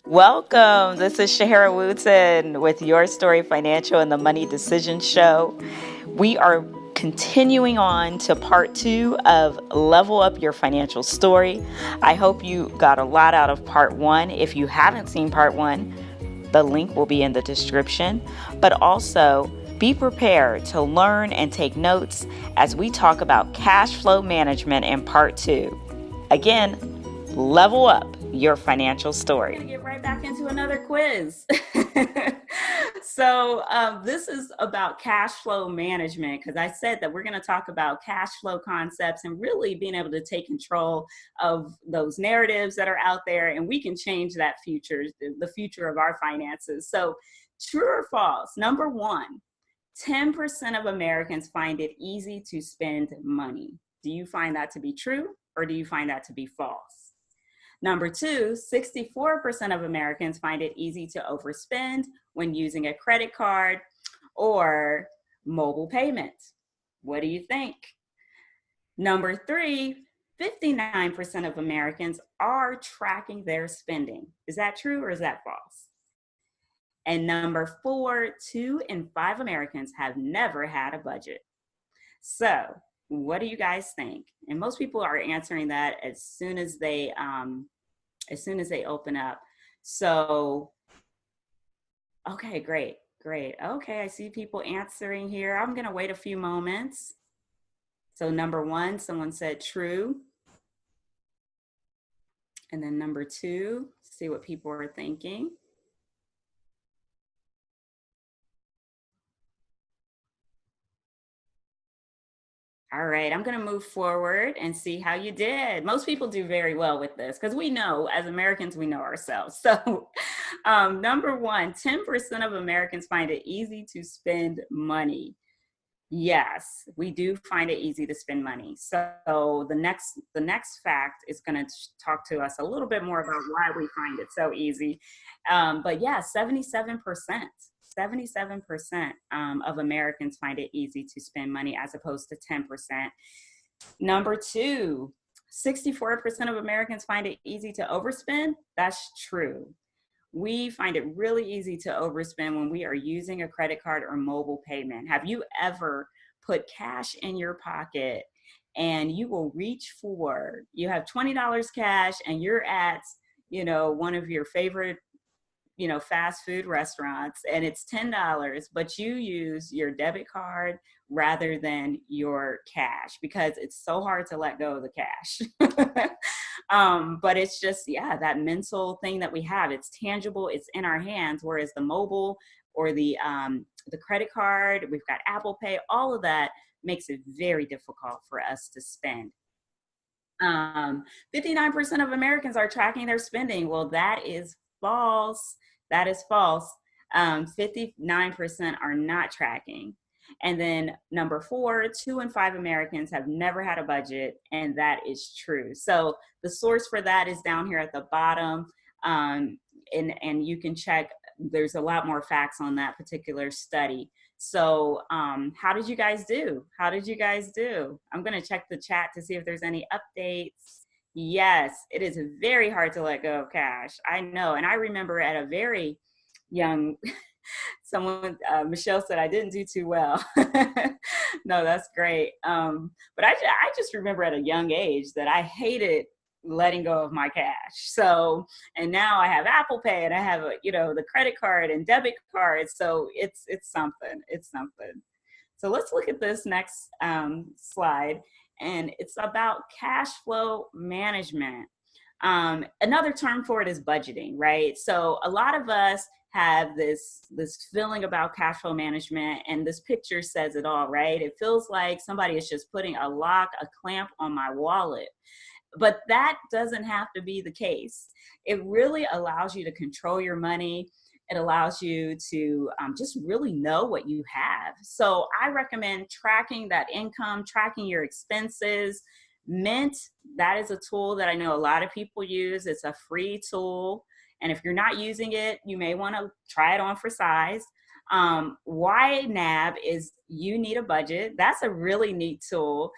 Welcome. This is Shahara Wooten with Your Story Financial and the Money Decision Show. We are continuing on to part 2 of Level Up Your Financial Story. I hope you got a lot out of part 1. If you haven't seen part 1, the link will be in the description. But also, be prepared to learn and take notes as we talk about cash flow management in part 2. Again, level up your financial story. We're gonna get right back into another quiz. So this is about cash flow management, because I said that we're going to talk about cash flow concepts and really being able to take control of those narratives that are out there, and we can change that future, the future of our finances. So true or false? Number one, 10% of Americans find it easy to spend money. Do you find that to be true, or do you find that to be false? Number two, 64% of Americans find it easy to overspend when using a credit card or mobile payment. What do you think? Number three, 59% of Americans are tracking their spending. Is that true or is that false? And number four, 2 in 5 Americans have never had a budget. So what do you guys think? And most people are answering that as soon as they open up. So, okay, great. Okay, I see people answering here. I'm gonna wait a few moments. So number one, someone said true. And then number two, see what people are thinking. All right, I'm going to move forward and see how you did. Most people do very well with this because we know, as Americans, we know ourselves. So number one, 10% of Americans find it easy to spend money. Yes, we do find it easy to spend money. So the next fact is going to talk to us a little bit more about why we find it so easy. But yeah, 77% of Americans find it easy to spend money as opposed to 10%. Number two, 64% of Americans find it easy to overspend. That's true. We find it really easy to overspend when we are using a credit card or mobile payment. Have you ever put cash in your pocket and you will reach for, you have $20 cash and you're at, one of your favorite fast food restaurants, and it's $10, but you use your debit card rather than your cash because it's so hard to let go of the cash. But it's just, that mental thing that we have, it's tangible, it's in our hands, whereas the mobile or the credit card, we've got Apple Pay, all of that makes it very difficult for us to spend. 59% of Americans are tracking their spending. Well, that is false. That is false. 59% are not tracking. And then number four, 2 in 5 Americans have never had a budget, and that is true. So the source for that is down here at the bottom, and you can check. There's a lot more facts on that particular study. So how did you guys do? I'm going to check the chat to see if there's any updates. Yes, it is very hard to let go of cash. I know. And I remember at a very young, Michelle said I didn't do too well. No, that's great. But I just remember at a young age that I hated letting go of my cash. So, and now I have Apple Pay and I have, the credit card and debit card. So it's something. So let's look at this next slide. And it's about cash flow management. Another term for it is budgeting, right? So a lot of us have this feeling about cash flow management, and this picture says it all, right? It feels like somebody is just putting a clamp on my wallet. But that doesn't have to be the case. It really allows you to control your money. It allows you to just really know what you have. So I recommend tracking that income, tracking your expenses. Mint, that is a tool that I know a lot of people use. It's a free tool. And if you're not using it, you may want to try it on for size. YNAB is you need a budget. That's a really neat tool.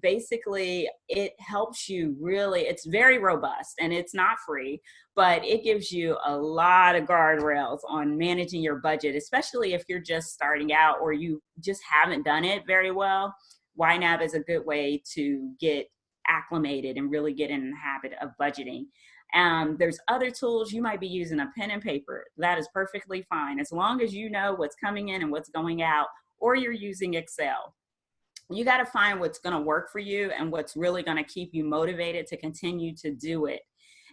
Basically, it helps you really, it's very robust and it's not free, but it gives you a lot of guardrails on managing your budget, especially if you're just starting out or you just haven't done it very well. YNAB is a good way to get acclimated and really get in the habit of budgeting. There's other tools. You might be using a pen and paper. That is perfectly fine as long as you know what's coming in and what's going out, or you're using Excel. You got to find what's going to work for you and what's really going to keep you motivated to continue to do it.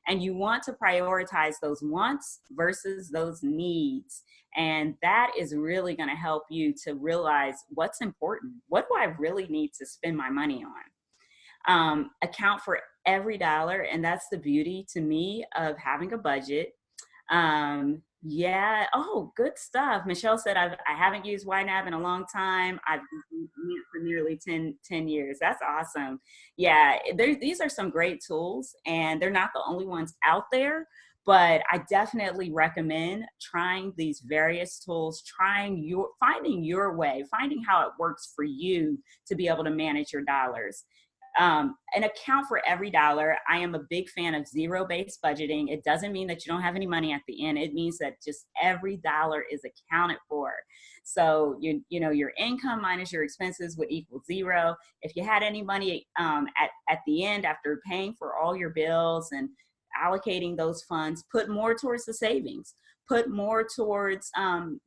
And you want to prioritize those wants versus those needs. And that is really going to help you to realize what's important. What do I really need to spend my money on? Account for every dollar. And that's the beauty to me of having a budget. Yeah. Oh, good stuff. Michelle said, I haven't used YNAB in a long time. I've been using it for nearly 10 years. That's awesome. Yeah. These are some great tools and they're not the only ones out there, but I definitely recommend trying these various tools, finding your way, finding how it works for you to be able to manage your dollars. An account for every dollar. I am a big fan of zero-based budgeting. It doesn't mean that you don't have any money at the end. It means that just every dollar is accounted for. So you know your income minus your expenses would equal zero. If you had any money at the end after paying for all your bills and allocating those funds, put more towards the savings, put more towards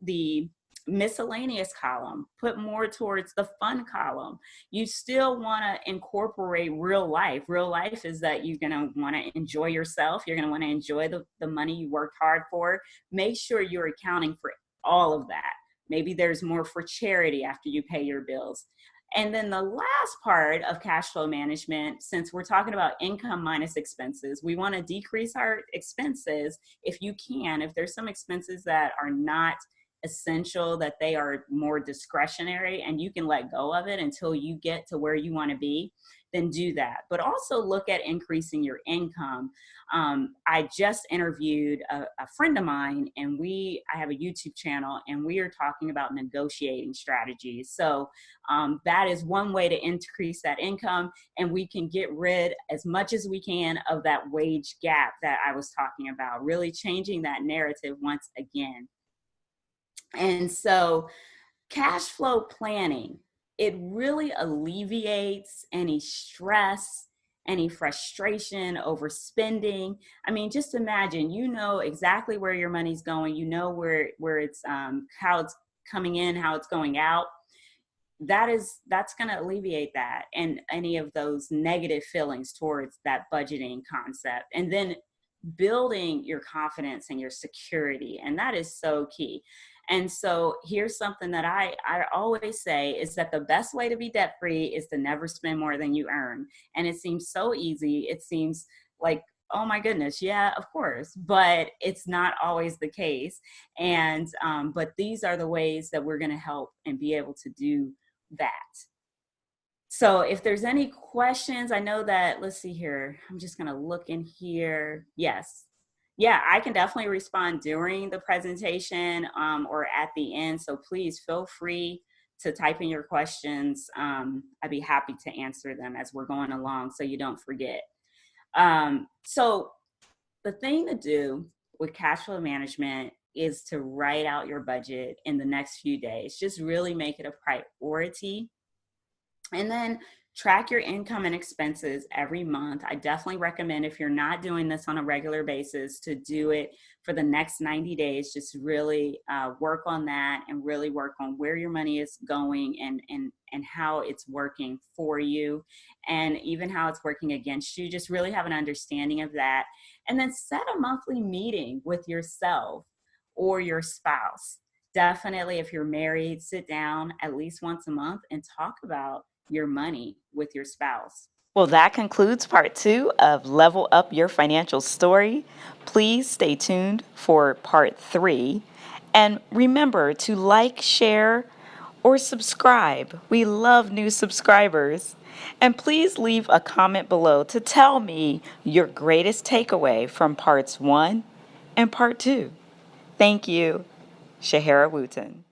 the miscellaneous column, put more towards the fun column. You still want to incorporate real life. Real life is that you're going to want to enjoy yourself. You're going to want to enjoy the money you worked hard for. Make sure you're accounting for all of that. Maybe there's more for charity after you pay your bills. And then the last part of cash flow management, since we're talking about income minus expenses, we want to decrease our expenses if you can. If there's some expenses that are not essential, that they are more discretionary and you can let go of it until you get to where you want to be, then do that. But also look at increasing your income. I just interviewed a friend of mine and I have a YouTube channel and we are talking about negotiating strategies. So that is one way to increase that income, and we can get rid as much as we can of that wage gap that I was talking about, really changing that narrative once again. And so cash flow planning, it really alleviates any stress, any frustration over spending. I mean, just imagine, you know exactly where your money's going, you know where it's how it's coming in, how it's going out. That's going to alleviate that and any of those negative feelings towards that budgeting concept. And then building your confidence and your security. And that is so key. And so here's something that I always say is that the best way to be debt free is to never spend more than you earn. And it seems so easy. It seems like, oh my goodness, yeah, of course, but it's not always the case. And but these are the ways that we're going to help and be able to do that. So if there's any questions, I know that, let's see here, I'm just going to look in here. Yes. Yeah, I can definitely respond during the presentation or at the end. So please feel free to type in your questions. I'd be happy to answer them as we're going along so you don't forget. So the thing to do with cash flow management is to write out your budget in the next few days. Just really make it a priority. And then track your income and expenses every month. I definitely recommend, if you're not doing this on a regular basis, to do it for the next 90 days. Just really work on that and really work on where your money is going and how it's working for you and even how it's working against you. Just really have an understanding of that. And then set a monthly meeting with yourself or your spouse. Definitely, if you're married, sit down at least once a month and talk about your money with your spouse. Well, that concludes part 2 of Level Up Your Financial Story. Please stay tuned for part 3. And remember to like, share, or subscribe. We love new subscribers. And please leave a comment below to tell me your greatest takeaway from parts 1 and part 2. Thank you. Shahara Wooten.